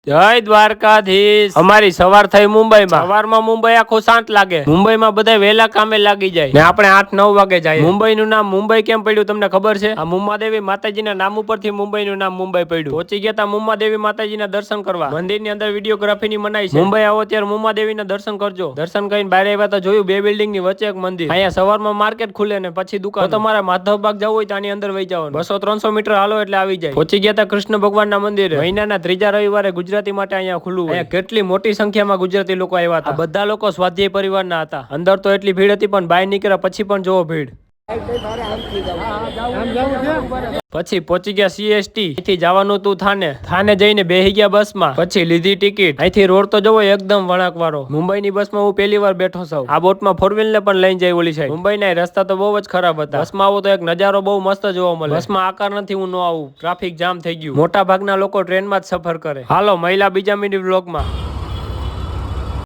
જય દ્વારકાધીશ। અમારી સવાર થઈ મુંબઈમાં। સવારમાં મુંબઈ આખું શાંત લાગે। મુંબઈમાં બધા વહેલા કામે લાગી જાય ને આપણે 8-9 વાગે જાય। મુંબઈનું નામ મુંબઈ કેમ પડ્યું તમને ખબર છે? આ મુમ્માદેવી માતાજીના નામ ઉપરથી મુંબઈનું નામ મુંબઈ પડ્યું। પહોંચી ગયા તા મુમ્માદેવી માતાજીના દર્શન કરવા। મંદિરની અંદર વિડીયોગ્રાફીની મનાઈ છે। મુંબઈ આવો ત્યારે મુમ્માદેવીના દર્શન કરજો। દર્શન કરીને બહાર આવ્યા તો જોયું બે બિલ્ડિંગની વચ્ચે એક મંદિર। અહીંયા સવારમાં માર્કેટ ખુલે ને પછી દુકાન। તો તમારે માધવબાગ જવું હોય તો આની અંદર વહી જવાનું। 200-300 મીટર હાલો એટલે આવી જાય। પહોંચી ગયા તા કૃષ્ણ ભગવાનના મંદિરે। મહિનાના ત્રીજા રવિવારે ગુજરાતી માટે અહીંયા ખુલ્લું હોય। અહીંયા કેટલી મોટી સંખ્યામાં ગુજરાતી લોકો આવ્યા હતા। બધા લોકો સ્વાધ્યાય પરિવારના હતા। અંદર તો એટલી ભીડ હતી પણ બહાર નીકળ્યા પછી પણ જોવો ભીડ। પછી પહોંચી ગયા CST। અહીંથી જવાનું તું થાને। થાને જઈને બેહી ગયા બસમાં। પછી લીધી ટિકિટ। અહીંથી રોડ તો જોવો એકદમ વળાંક વાળો। મુંબઈની બસમાં હું પહેલી વાર બેઠો છું। આ બોટમાં 4 ને પણ લઈને જાય ઓલી સાઈડ। મુંબઈના રસ્તા તો બહુ જ ખરાબ હતા। બસમાં આવું તો એક નજારો બહુ મસ્ત જોવા મળે। બસમાં આકાર નથી હું ન આવું, ટ્રાફિક જામ થઈ ગયું। મોટા ભાગના લોકો ટ્રેનમાં જ સફર કરે। હાલો મહિલા બીજા મિનિટ વ્લોગમાં।